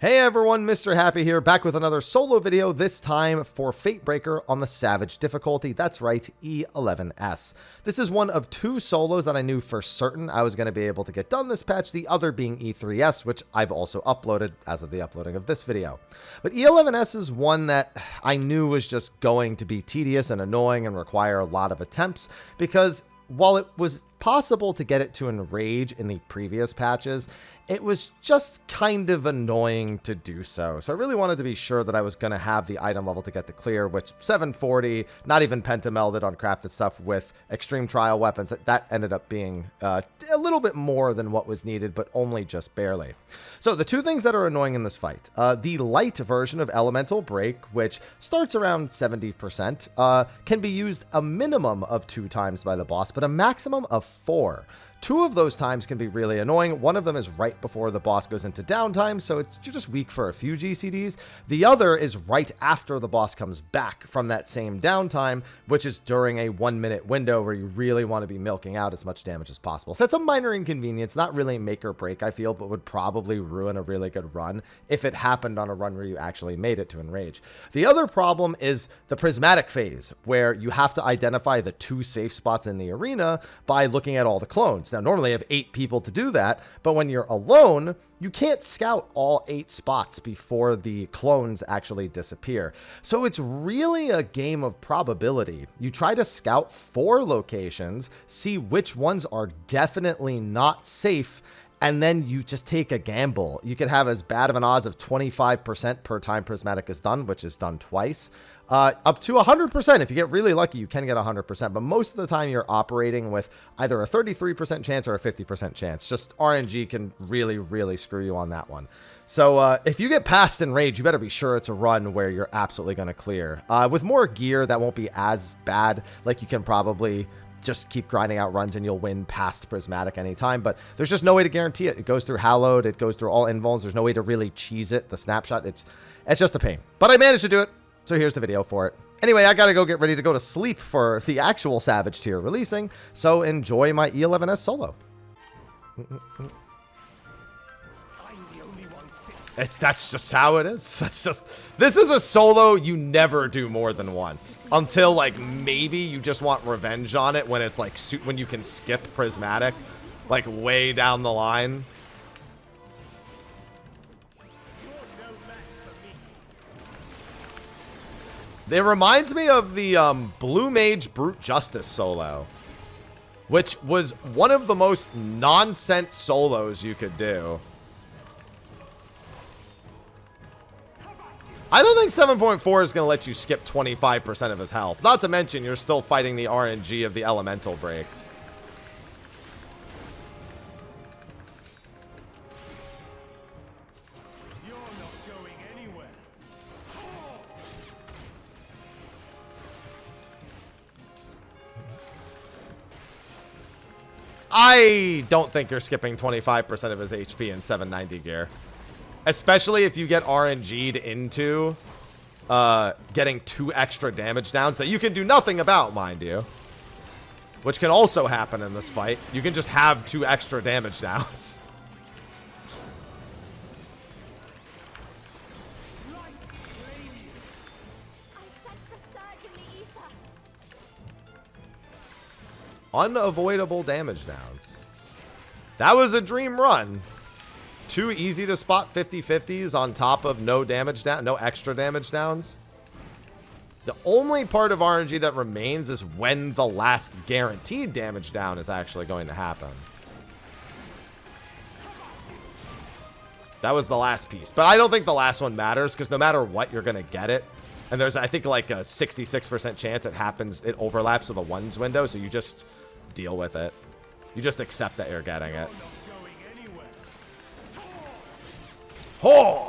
Hey everyone, Mr. Happy here, back with another solo video, this time for Fatebreaker on the Savage difficulty. That's right, E11S. This is one of two solos that I knew for certain I was going to be able to get done this patch, the other being E3S, which I've also uploaded as of the uploading of this video. But E11S is one that I knew was just going to be tedious and annoying and require a lot of attempts, because while it was possible to get it to enrage in the previous patches, it was just kind of annoying to do so. So I really wanted to be sure that I was going to have the item level to get the clear, which 740, not even pentamelded on crafted stuff with extreme trial weapons. That ended up being a little bit more than what was needed, but only just barely. So the two things that are annoying in this fight, the light version of Elemental Break, which starts around 70%, can be used a minimum of 2 times by the boss, but a maximum of 4. 2 of those times can be really annoying. One of them is right before the boss goes into downtime, so you're just weak for a few GCDs. The other is right after the boss comes back from that same downtime, which is during a 1-minute window where you really want to be milking out as much damage as possible. So that's a minor inconvenience, not really make or break, I feel, but would probably ruin a really good run if it happened on a run where you actually made it to enrage. The other problem is the prismatic phase, where you have to identify the 2 safe spots in the arena by looking at all the clones. Now, normally I have 8 people to do that, but when you're alone, you can't scout all 8 spots before the clones actually disappear. So it's really a game of probability. You try to scout 4 locations, see which ones are definitely not safe, and then you just take a gamble. You could have as bad of an odds of 25% per time prismatic is done, which is done twice. Up to 100%. If you get really lucky, you can get 100%, but most of the time you're operating with either a 33% chance or a 50% chance. Just RNG can really, really screw you on that one. So if you get past Enrage, you better be sure it's a run where you're absolutely going to clear. With more gear, that won't be as bad. Like, you can probably just keep grinding out runs and you'll win past Prismatic anytime, but there's just no way to guarantee it. It goes through Hallowed, it goes through all invulns. There's no way to really cheese it, the snapshot. It's just a pain. But I managed to do it. So here's the video for it. Anyway, I gotta go get ready to go to sleep for the actual Savage tier releasing, so enjoy my E11S solo. That's just how it is. This is a solo you never do more than once, until like maybe you just want revenge on it when it's like when you can skip Prismatic, like way down the line. It reminds me of the Blue Mage Brute Justice solo, which was one of the most nonsense solos you could do. I don't think 7.4 is going to let you skip 25% of his health. Not to mention, you're still fighting the RNG of the elemental breaks. I don't think you're skipping 25% of his HP in 790 gear. Especially if you get RNG'd into getting 2 extra damage downs that you can do nothing about, mind you. Which can also happen in this fight. You can just have 2 extra damage downs. Unavoidable damage downs. That was a dream run. 2 easy to spot 50/50s on top of no damage down, no extra damage downs. The only part of RNG that remains is when the last guaranteed damage down is actually going to happen. That was the last piece, but I don't think the last one matters, because no matter what, you're going to get it. And there's, I think, like a 66% chance it happens, it overlaps with a 1s window, so you just deal with it. You just accept that you're getting it. Ho!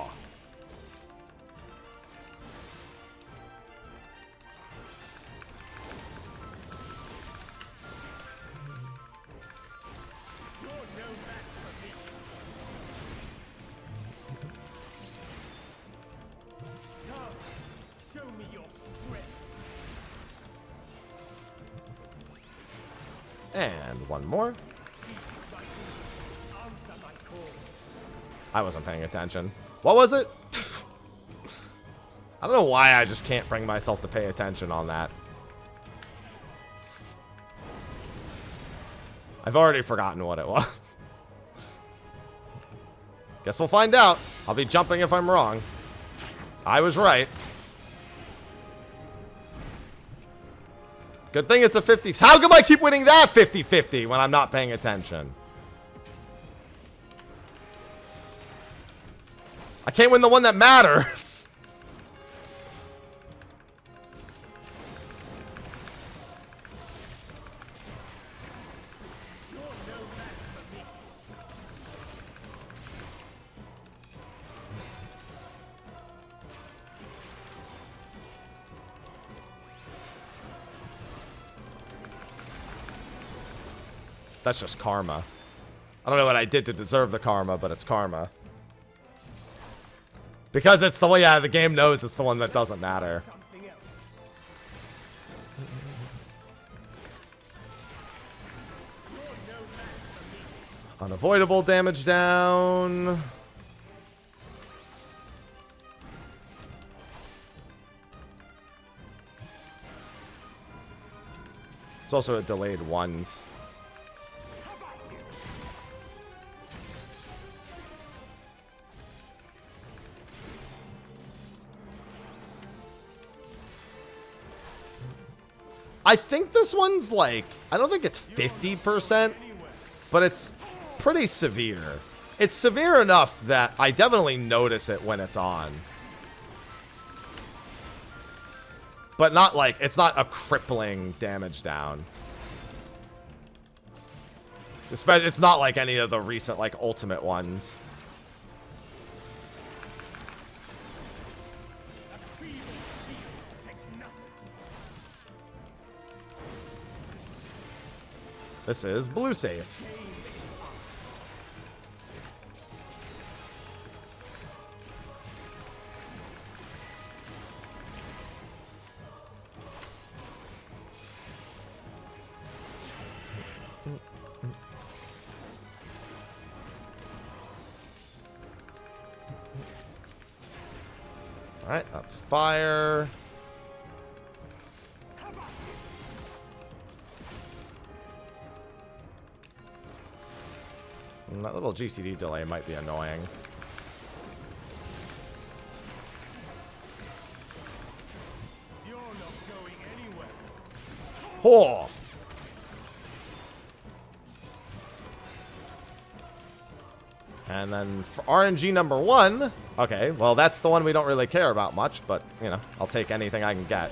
And one more. I wasn't paying attention. What was it? I don't know why I just can't bring myself to pay attention on that. I've already forgotten what it was. Guess we'll find out. I'll be jumping if I'm wrong. I was right. Good thing it's a 50. How come I keep winning that 50-50 when I'm not paying attention? I can't win the one that matters. That's just karma. I don't know what I did to deserve the karma, but it's karma. Because it's the way, yeah, the game knows it's the one that doesn't matter. Unavoidable damage down. It's also a delayed ones. I think this one's like, I don't think it's 50%, but it's pretty severe. It's severe enough that I definitely notice it when it's on. But not like, it's not a crippling damage down. It's not like any of the recent, like, ultimate ones. This is blue safe. All right, that's fire. And that little GCD delay might be annoying. You're not going anywhere. Oh. And then for RNG number 1, okay, well, that's the one we don't really care about much, but, you know, I'll take anything I can get.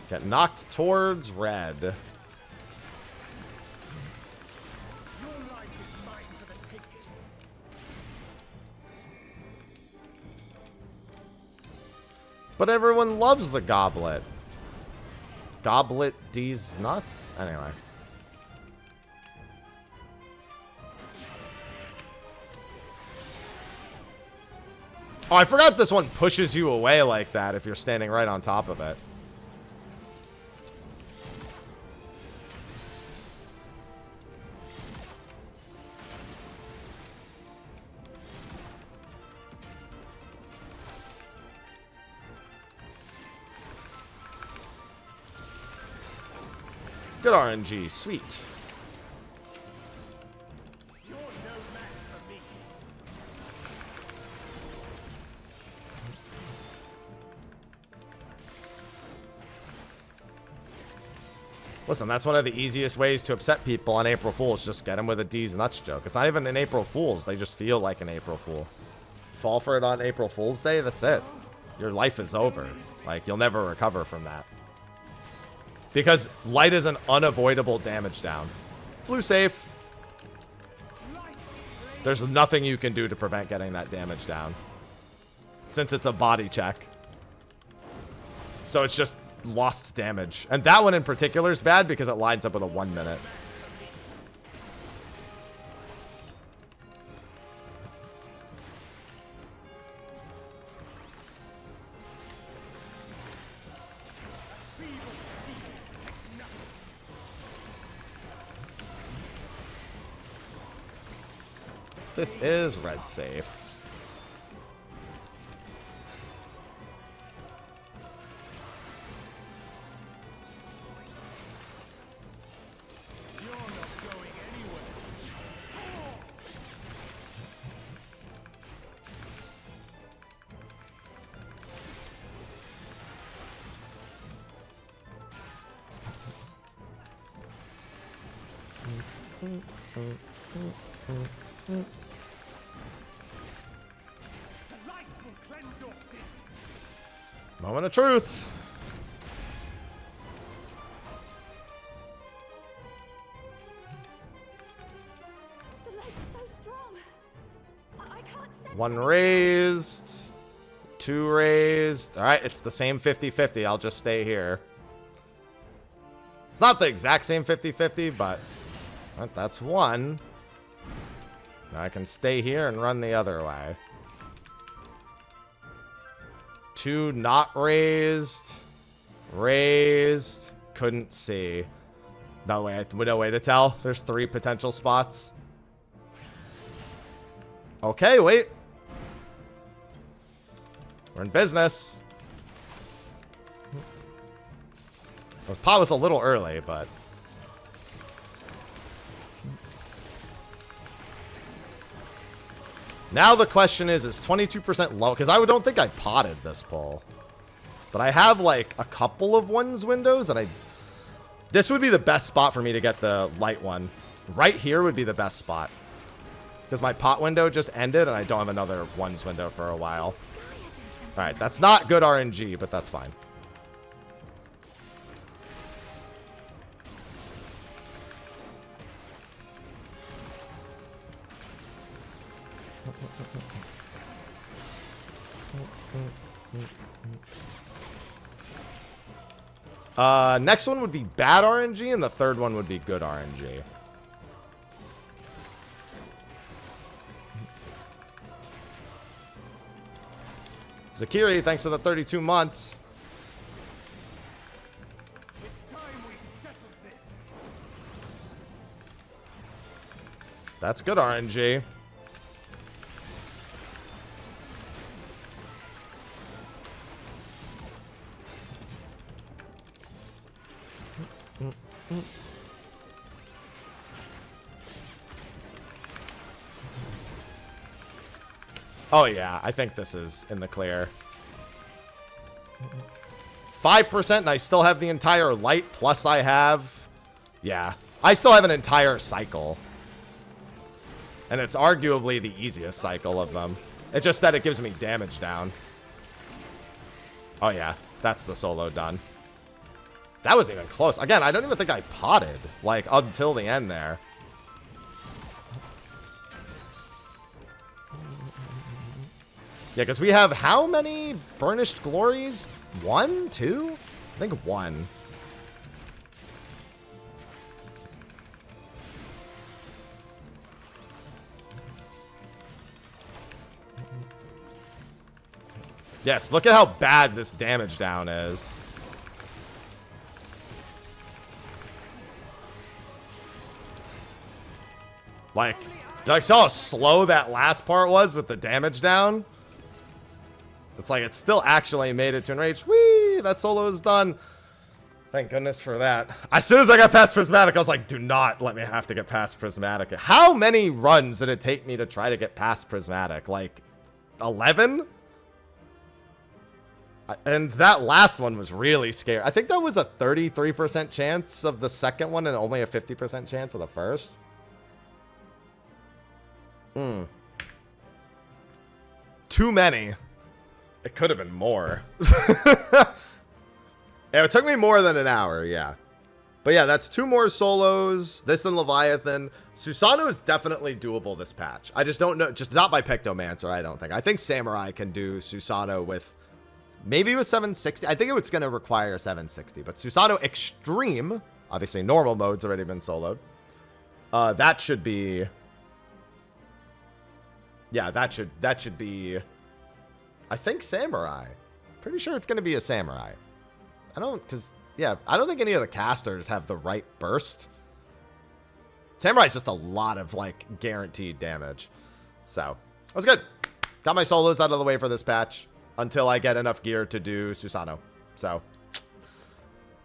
Get knocked towards red. Your life is mine for the taking. But everyone loves the goblet. Goblet D's nuts? Anyway. Oh, I forgot this one pushes you away like that if you're standing right on top of it. Good RNG, sweet. You're no match for me. Listen, that's one of the easiest ways to upset people on April Fool's. Just get them with a D's nuts joke. It's not even an April Fool's. They just feel like an April Fool. Fall for it on April Fool's Day, that's it. Your life is over. Like, you'll never recover from that. Because light is an unavoidable damage down. Blue safe. There's nothing you can do to prevent getting that damage down. Since it's a body check. So it's just lost damage. And that one in particular is bad because it lines up with a 1 minute. This is red safe. You're not going anywhere. The light will cleanse your sins. Moment of truth. The light's so strong. I can't sense One anything. raised. Two raised. All right, it's the same 50-50. I'll just stay here. It's not the exact same 50-50, but that's one. Now I can stay here and run the other way. Two not raised. Raised. Couldn't see. No way to tell. There's three potential spots. Okay, wait. We're in business. The pot was a little early, but... Now the question is 22% low? Because I don't think I potted this pull. But I have, like, a couple of ones windows, and this would be the best spot for me to get the light one. Right here would be the best spot. Because my pot window just ended, and I don't have another ones window for a while. Alright, that's not good RNG, but that's fine. Next one would be bad RNG, and the third one would be good RNG. Zakiri, thanks for the 32 months. It's time we settled this. That's good RNG. Oh yeah, I think this is in the clear. 5% and I still have the entire light, plus I have... Yeah, I still have an entire cycle. And it's arguably the easiest cycle of them. It's just that it gives me damage down. Oh yeah, that's the solo done. That wasn't even close. Again, I don't even think I potted, like, until the end there. Yeah, because we have how many Burnished Glories? One? Two? I think one. Yes, look at how bad this damage down is. Like, did I see how slow that last part was with the damage down? It's like it still actually made it to enrage. Whee! That solo is done. Thank goodness for that. As soon as I got past Prismatic, I was like, do not let me have to get past Prismatic. How many runs did it take me to try to get past Prismatic? Like, 11? And that last one was really scary. I think that was a 33% chance of the second one and only a 50% chance of the first. Too many. It could have been more. Yeah, it took me more than an hour, yeah. But yeah, that's two more solos. This and Leviathan. Susanoo is definitely doable this patch. I just don't know. Just not by Pictomancer, I don't think. I think Samurai can do Susanoo with... Maybe with 760. I think it's going to require 760. But Susanoo Extreme, obviously normal mode's already been soloed. That should be... Yeah, that should be... I think Samurai. Pretty sure it's going to be a Samurai. I don't think any of the casters have the right burst. Samurai's just a lot of, like, guaranteed damage. So, that was good. Got my solos out of the way for this patch until I get enough gear to do Susano. So,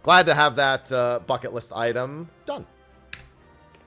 glad to have that bucket list item done.